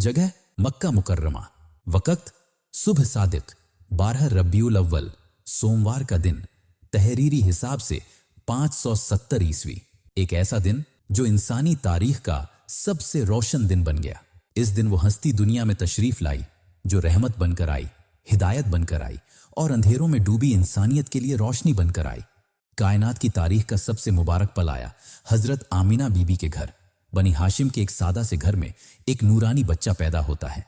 जगह मक्का मुकर्रमा। वक़्त सुबह सादिक 12 रबीउल अव्वल सोमवार का दिन, तहरीरी हिसाब से 570 ईस्वी। एक ऐसा दिन जो इंसानी तारीख का सबसे रोशन दिन बन गया। इस दिन वो हस्ती दुनिया में तशरीफ लाई जो रहमत बनकर आई, हिदायत बनकर आई और अंधेरों में डूबी इंसानियत के लिए रोशनी बनकर आई। कायनात की तारीख का सबसे मुबारक पल आया हजरत आमिना बीबी के घर। बनी हाशिम के एक सादा से घर में एक नूरानी बच्चा पैदा होता है।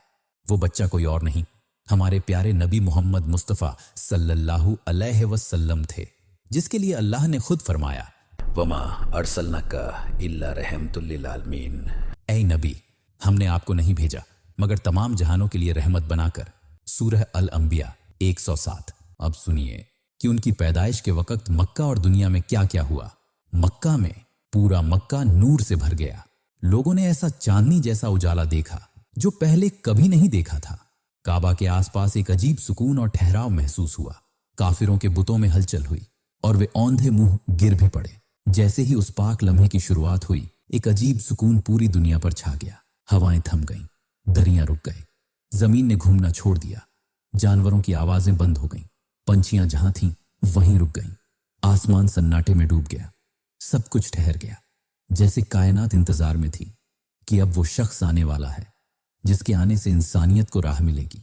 वो बच्चा कोई और नहीं, हमारे प्यारे नबी मोहम्मद मुस्तफ़ा सल्लल्लाहु अलैहि वसल्लम थे, जिसके लिए अल्लाह ने खुद फरमाया, वमा अरसलनाका इल्ला रहमतुल लिल आलमीन। ऐ नबी, हमने आपको नहीं भेजा मगर तमाम जहानों के लिए रहमत बनाकर। सूरह अल अंबिया 107। अब सुनिए कि उनकी पैदाइश के वक्त मक्का और दुनिया में क्या क्या हुआ। मक्का में पूरा मक्का नूर से भर गया। लोगों ने ऐसा चांदनी जैसा उजाला देखा जो पहले कभी नहीं देखा था। काबा के आसपास एक अजीब सुकून और ठहराव महसूस हुआ। काफिरों के बुतों में हलचल हुई और वे औंधे मुंह गिर भी पड़े। जैसे ही उस पाक लम्हे की शुरुआत हुई, एक अजीब सुकून पूरी दुनिया पर छा गया। हवाएं थम गईं, दरियां रुक गए, जमीन ने घूमना छोड़ दिया, जानवरों की आवाजें बंद हो गईं, पंछियां जहां थीं वहीं रुक गईं, आसमान सन्नाटे में डूब गया, सब कुछ ठहर गया। जैसे कायनात इंतजार में थी कि अब वो शख्स आने वाला है जिसके आने से इंसानियत को राह मिलेगी।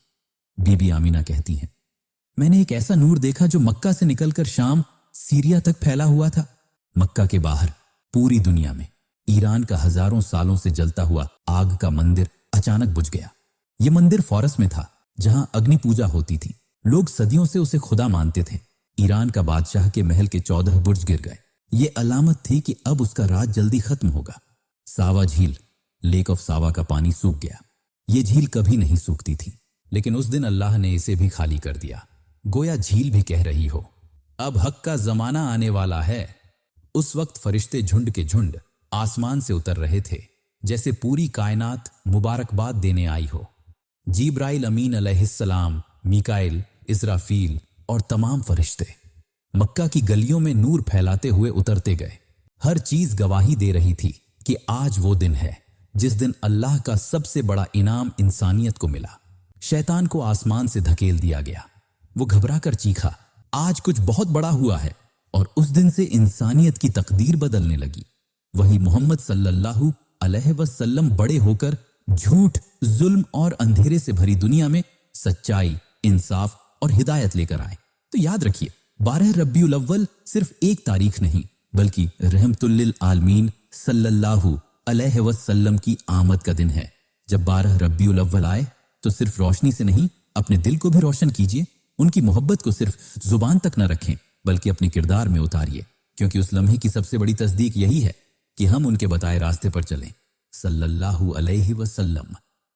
बीबी आमीना कहती हैं, मैंने एक ऐसा नूर देखा जो मक्का से निकलकर शाम, सीरिया तक फैला हुआ था। मक्का के बाहर पूरी दुनिया में ईरान का हजारों सालों से जलता हुआ आग का मंदिर अचानक बुझ गया। यह मंदिर फारस में था जहां अग्नि पूजा होती थी। लोग सदियों से उसे खुदा मानते थे। ईरान का बादशाह के महल के 14 बुर्ज गिर गए। ये अलामत थी कि अब उसका राज जल्दी खत्म होगा। सावा झील, लेक ऑफ सावा का पानी सूख गया। ये झील कभी नहीं सूखती थी, लेकिन उस दिन अल्लाह ने इसे भी खाली कर दिया। गोया झील भी कह रही हो, अब हक का जमाना आने वाला है। उस वक्त फरिश्ते झुंड के झुंड आसमान से उतर रहे थे, जैसे पूरी कायनात मुबारकबाद देने आई हो। जिब्राइल अमीन अलैहिस्सलाम, मीकाइल, इस्राफील और तमाम फरिश्ते मक्का की गलियों में नूर फैलाते हुए उतरते गए। हर चीज गवाही दे रही थी कि आज वो दिन है जिस दिन अल्लाह का सबसे बड़ा इनाम इंसानियत को मिला। शैतान को आसमान से धकेल दिया गया। वो घबरा कर चीखा, आज कुछ बहुत बड़ा हुआ है। और उस दिन से इंसानियत की तकदीर बदलने लगी। वही मोहम्मद सल्लल्लाहु अलैहि वसल्लम बड़े होकर झूठ, जुल्म और अंधेरे से भरी दुनिया में सच्चाई, इंसाफ और हिदायत लेकर आए। तो याद रखिए, 12 रबीउल अव्वल सिर्फ एक तारीख नहीं बल्कि रहमतुल लिल आलमीन सल्लल्लाहु अलैहि वसल्लम की आमद का दिन है। जब 12 रबीउल अव्वल आए तो सिर्फ रोशनी से नहीं, अपने दिल को भी रोशन कीजिए। उनकी मोहब्बत को सिर्फ जुबान तक न रखें बल्कि अपने किरदार में उतारिए, क्योंकि उस लम्हे की सबसे बड़ी तस्दीक यही है कि हम उनके बताए रास्ते पर चलें। सल्लल्लाहु अलैहि वसल्लम।